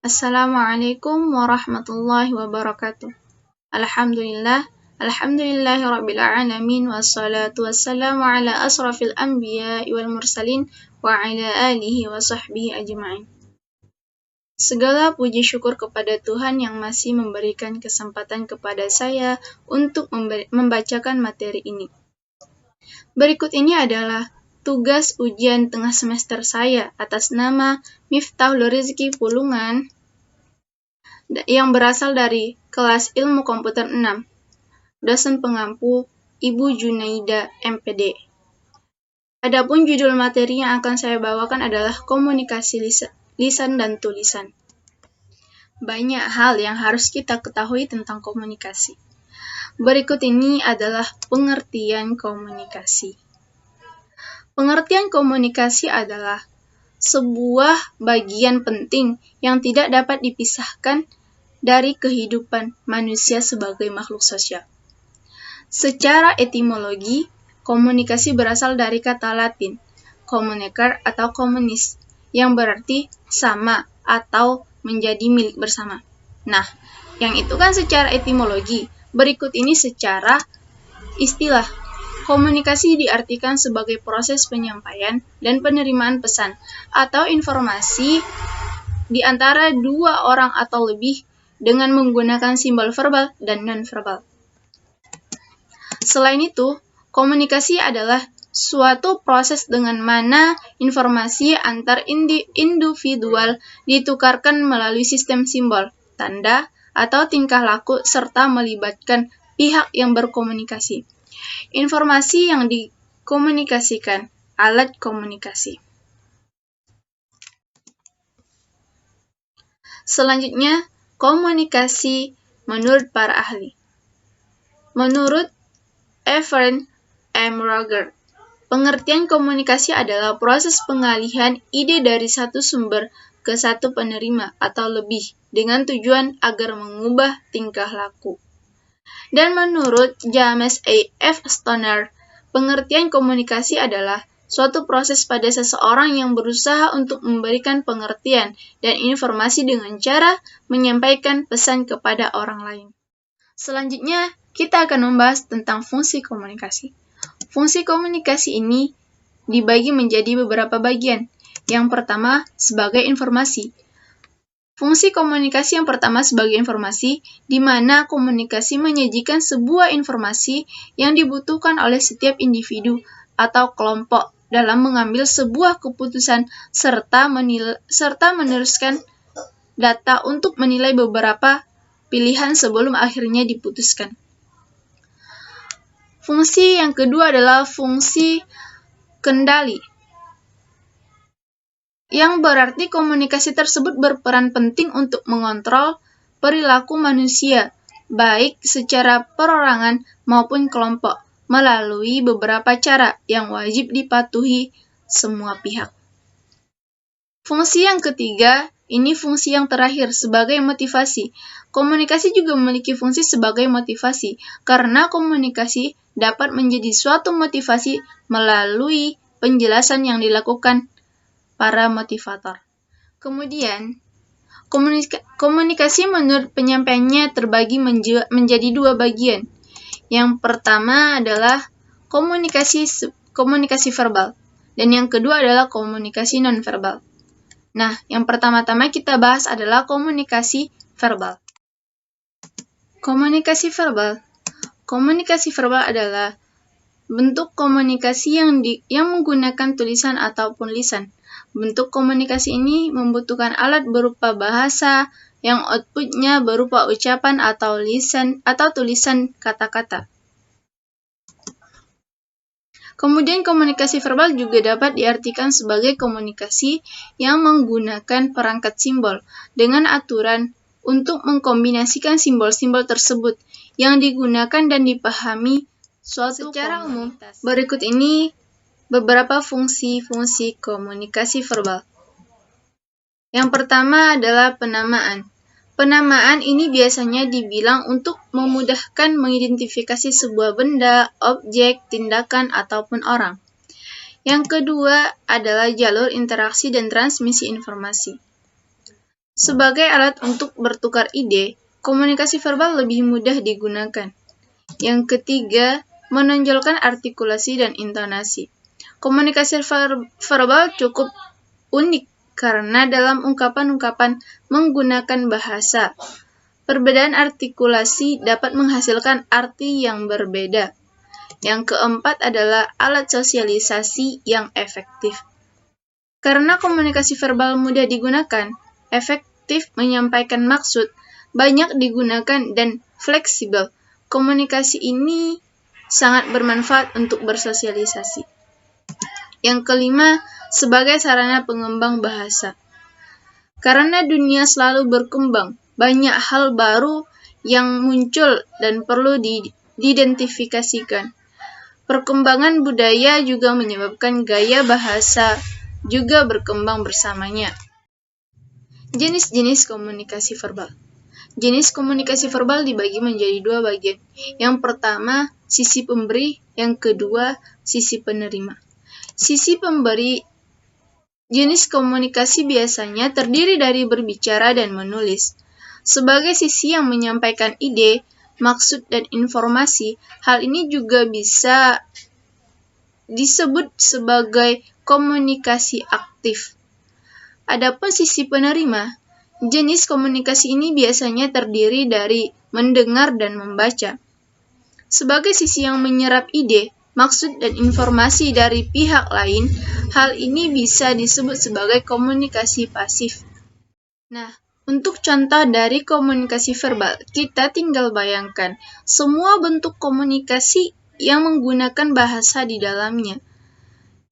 Assalamualaikum warahmatullahi wabarakatuh. Alhamdulillahirabbil alamin wassalatu wassalamu ala asrafil anbiya'i wal mursalin wa ala alihi wa sahbihi ajma'in. Segala puji syukur kepada Tuhan yang masih memberikan kesempatan kepada saya untuk membacakan materi ini. Berikut ini adalah tugas ujian tengah semester saya atas nama Miftahul Rizki Pulungan yang berasal dari kelas Ilmu Komputer 6. Dosen pengampu Ibu Junaida, MPD. Adapun judul materi yang akan saya bawakan adalah komunikasi lisan dan tulisan. Banyak hal yang harus kita ketahui tentang komunikasi. Berikut ini adalah pengertian komunikasi. Pengertian komunikasi adalah sebuah bagian penting yang tidak dapat dipisahkan dari kehidupan manusia sebagai makhluk sosial. Secara etimologi, komunikasi berasal dari kata Latin, communicare atau communis, yang berarti sama atau menjadi milik bersama. Nah, yang itu kan secara etimologi. Berikut ini secara istilah. Komunikasi diartikan sebagai proses penyampaian dan penerimaan pesan atau informasi di antara dua orang atau lebih dengan menggunakan simbol verbal dan non-verbal. Selain itu, komunikasi adalah suatu proses dengan mana informasi antar individual ditukarkan melalui sistem simbol, tanda, atau tingkah laku serta melibatkan pihak yang berkomunikasi. Informasi yang dikomunikasikan, alat komunikasi. Selanjutnya, komunikasi menurut para ahli. Menurut Everett M. Roger, pengertian komunikasi adalah proses pengalihan ide dari satu sumber ke satu penerima atau lebih dengan tujuan agar mengubah tingkah laku. Dan menurut James A. F. Stoner, pengertian komunikasi adalah suatu proses pada seseorang yang berusaha untuk memberikan pengertian dan informasi dengan cara menyampaikan pesan kepada orang lain. Selanjutnya, kita akan membahas tentang fungsi komunikasi. Fungsi komunikasi ini dibagi menjadi beberapa bagian. Yang pertama, sebagai informasi. Fungsi komunikasi yang pertama sebagai informasi, di mana komunikasi menyajikan sebuah informasi yang dibutuhkan oleh setiap individu atau kelompok dalam mengambil sebuah keputusan serta meneruskan data untuk menilai beberapa pilihan sebelum akhirnya diputuskan. Fungsi yang kedua adalah fungsi kendali, yang berarti komunikasi tersebut berperan penting untuk mengontrol perilaku manusia, baik secara perorangan maupun kelompok, melalui beberapa cara yang wajib dipatuhi semua pihak. Fungsi yang ketiga, ini fungsi yang terakhir sebagai motivasi. Komunikasi juga memiliki fungsi sebagai motivasi, karena komunikasi dapat menjadi suatu motivasi melalui penjelasan yang dilakukan para motivator. Kemudian, komunikasi menurut penyampaiannya terbagi menjadi dua bagian. Yang pertama adalah komunikasi verbal, dan yang kedua adalah komunikasi non-verbal. Nah, yang pertama-tama kita bahas adalah komunikasi verbal. Komunikasi verbal. Komunikasi verbal adalah bentuk komunikasi yang menggunakan tulisan ataupun lisan. Bentuk komunikasi ini membutuhkan alat berupa bahasa yang outputnya berupa ucapan atau tulisan kata-kata. Kemudian komunikasi verbal juga dapat diartikan sebagai komunikasi yang menggunakan perangkat simbol dengan aturan untuk mengkombinasikan simbol-simbol tersebut yang digunakan dan dipahami suatu secara umum. Berikut ini beberapa fungsi-fungsi komunikasi verbal. Yang pertama adalah penamaan. Penamaan ini biasanya dibilang untuk memudahkan mengidentifikasi sebuah benda, objek, tindakan, ataupun orang. Yang kedua adalah jalur interaksi dan transmisi informasi. Sebagai alat untuk bertukar ide, komunikasi verbal lebih mudah digunakan. Yang ketiga, menonjolkan artikulasi dan intonasi. Komunikasi verbal cukup unik karena dalam ungkapan-ungkapan menggunakan bahasa. Perbedaan artikulasi dapat menghasilkan arti yang berbeda. Yang keempat adalah alat sosialisasi yang efektif. Karena komunikasi verbal mudah digunakan, efektif menyampaikan maksud, banyak digunakan, dan fleksibel, komunikasi ini sangat bermanfaat untuk bersosialisasi. Yang kelima, sebagai sarana pengembang bahasa. Karena dunia selalu berkembang, banyak hal baru yang muncul dan perlu diidentifikasikan. Perkembangan budaya juga menyebabkan gaya bahasa juga berkembang bersamanya. Jenis-jenis komunikasi verbal. Jenis komunikasi verbal dibagi menjadi dua bagian. Yang pertama, sisi pemberi, yang kedua, sisi penerima. Sisi pemberi, jenis komunikasi biasanya terdiri dari berbicara dan menulis. Sebagai sisi yang menyampaikan ide, maksud, dan informasi, hal ini juga bisa disebut sebagai komunikasi aktif. Adapun sisi penerima, jenis komunikasi ini biasanya terdiri dari mendengar dan membaca. Sebagai sisi yang menyerap ide, maksud, dan informasi dari pihak lain, hal ini bisa disebut sebagai komunikasi pasif. Nah, untuk contoh dari komunikasi verbal, kita tinggal bayangkan semua bentuk komunikasi yang menggunakan bahasa di dalamnya,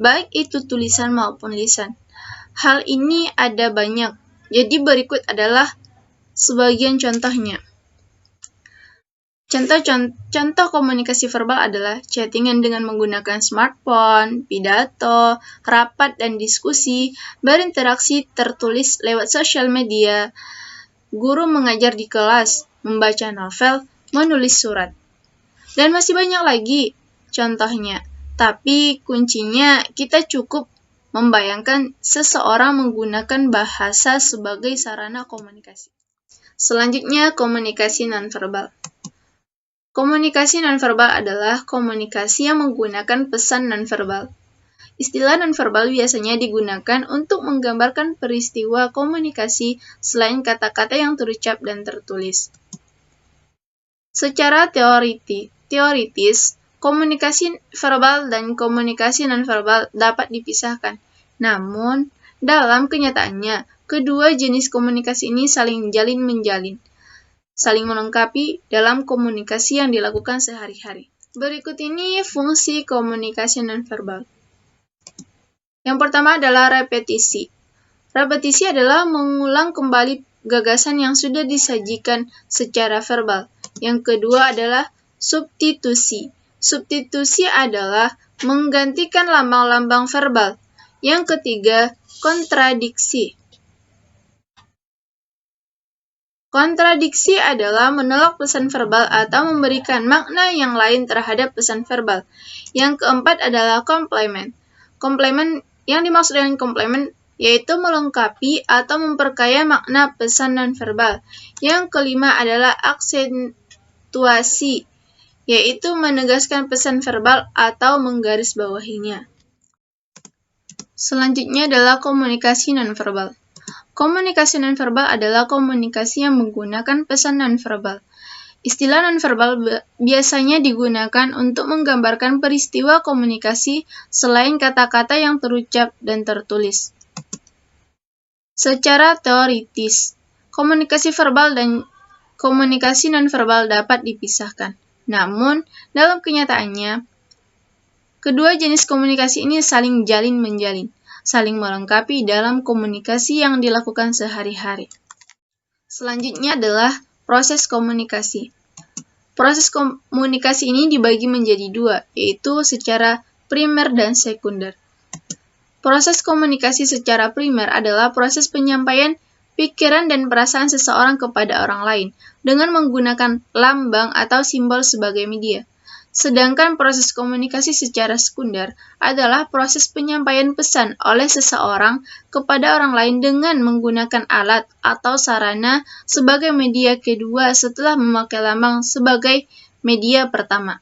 baik itu tulisan maupun lisan. Hal ini ada banyak, jadi berikut adalah sebagian contohnya. Contoh komunikasi verbal adalah chattingan dengan menggunakan smartphone, pidato, rapat dan diskusi, berinteraksi tertulis lewat sosial media, guru mengajar di kelas, membaca novel, menulis surat. Dan masih banyak lagi contohnya, tapi kuncinya kita cukup membayangkan seseorang menggunakan bahasa sebagai sarana komunikasi. Selanjutnya, komunikasi nonverbal. Komunikasi nonverbal adalah komunikasi yang menggunakan pesan nonverbal. Istilah nonverbal biasanya digunakan untuk menggambarkan peristiwa komunikasi selain kata-kata yang terucap dan tertulis. Secara teoritis, komunikasi verbal dan komunikasi nonverbal dapat dipisahkan. Namun, dalam kenyataannya, kedua jenis komunikasi ini saling menjalin, saling melengkapi dalam komunikasi yang dilakukan sehari-hari. Berikut ini fungsi komunikasi nonverbal. Yang pertama adalah repetisi. Repetisi adalah mengulang kembali gagasan yang sudah disajikan secara verbal. Yang kedua adalah substitusi. Substitusi adalah menggantikan lambang-lambang verbal. Yang ketiga, kontradiksi. Kontradiksi adalah menolak pesan verbal atau memberikan makna yang lain terhadap pesan verbal. Yang keempat adalah komplement. Komplement, yang dimaksud dengan komplement yaitu melengkapi atau memperkaya makna pesan nonverbal. Yang kelima adalah aksentuasi, yaitu menegaskan pesan verbal atau menggarisbawahinya. Selanjutnya adalah komunikasi nonverbal. Komunikasi nonverbal adalah komunikasi yang menggunakan pesan nonverbal. Istilah nonverbal biasanya digunakan untuk menggambarkan peristiwa komunikasi selain kata-kata yang terucap dan tertulis. Secara teoritis, komunikasi verbal dan komunikasi nonverbal dapat dipisahkan. Namun, dalam kenyataannya, kedua jenis komunikasi ini saling menjalin, saling melengkapi dalam komunikasi yang dilakukan sehari-hari. Selanjutnya adalah proses komunikasi. Proses komunikasi ini dibagi menjadi dua, yaitu secara primer dan sekunder. Proses komunikasi secara primer adalah proses penyampaian pikiran dan perasaan seseorang kepada orang lain dengan menggunakan lambang atau simbol sebagai media. Sedangkan proses komunikasi secara sekunder adalah proses penyampaian pesan oleh seseorang kepada orang lain dengan menggunakan alat atau sarana sebagai media kedua setelah memakai lambang sebagai media pertama.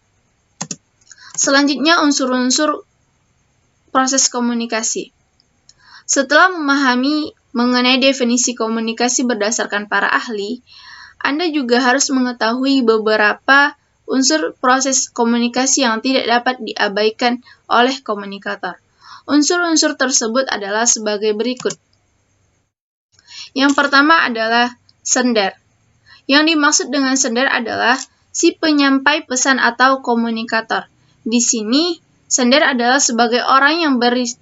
Selanjutnya, unsur-unsur proses komunikasi. Setelah memahami mengenai definisi komunikasi berdasarkan para ahli, Anda juga harus mengetahui beberapa unsur proses komunikasi yang tidak dapat diabaikan oleh komunikator. Unsur-unsur tersebut adalah sebagai berikut. Yang pertama adalah sender. Yang dimaksud dengan sender adalah si penyampai pesan atau komunikator. Di sini, sender adalah sebagai orang yang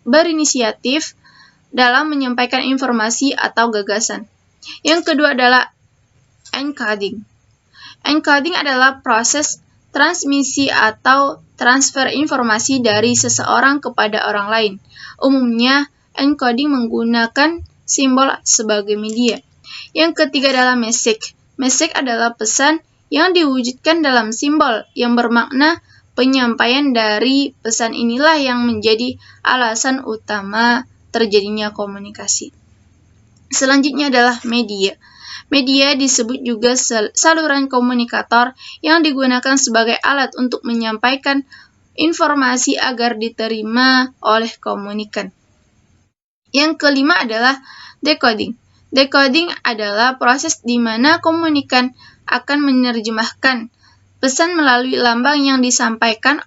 berinisiatif dalam menyampaikan informasi atau gagasan. Yang kedua adalah encoding. Encoding adalah proses transmisi atau transfer informasi dari seseorang kepada orang lain. Umumnya, encoding menggunakan simbol sebagai media. Yang ketiga adalah message. Message adalah pesan yang diwujudkan dalam simbol yang bermakna penyampaian dari pesan inilah yang menjadi alasan utama terjadinya komunikasi. Selanjutnya adalah media. Media disebut juga saluran komunikator yang digunakan sebagai alat untuk menyampaikan informasi agar diterima oleh komunikan. Yang kelima adalah decoding. Decoding adalah proses di mana komunikan akan menerjemahkan pesan melalui lambang yang disampaikan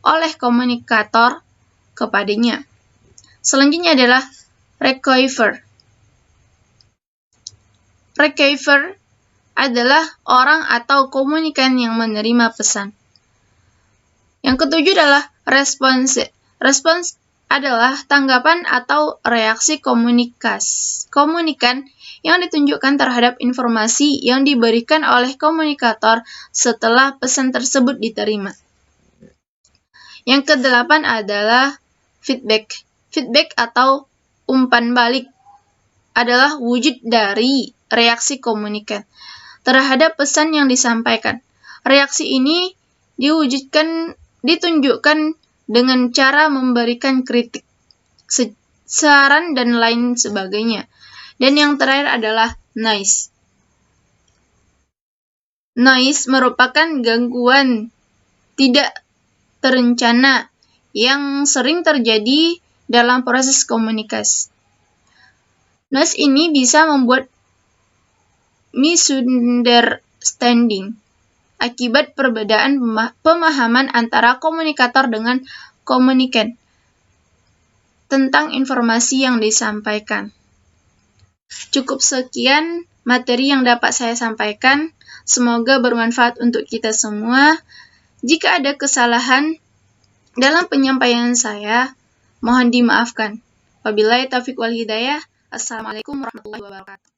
oleh komunikator kepadanya. Selanjutnya adalah receiver. Receiver adalah orang atau komunikan yang menerima pesan. Yang ketujuh adalah response. Respons adalah tanggapan atau reaksi komunikan yang ditunjukkan terhadap informasi yang diberikan oleh komunikator setelah pesan tersebut diterima. Yang kedelapan adalah feedback. Feedback atau umpan balik adalah wujud dari reaksi komunikan terhadap pesan yang disampaikan. Reaksi ini ditunjukkan dengan cara memberikan kritik, saran, dan lain sebagainya. Dan yang terakhir adalah noise. Noise merupakan gangguan tidak terencana yang sering terjadi dalam proses komunikasi. Noise ini bisa membuat misunderstanding akibat perbedaan pemahaman antara komunikator dengan komunikan tentang informasi yang disampaikan. Cukup sekian materi yang dapat saya sampaikan. Semoga bermanfaat untuk kita semua. Jika ada kesalahan dalam penyampaian saya, mohon dimaafkan. Wabillahi taufiq wal hidayah. Assalamualaikum warahmatullahi wabarakatuh.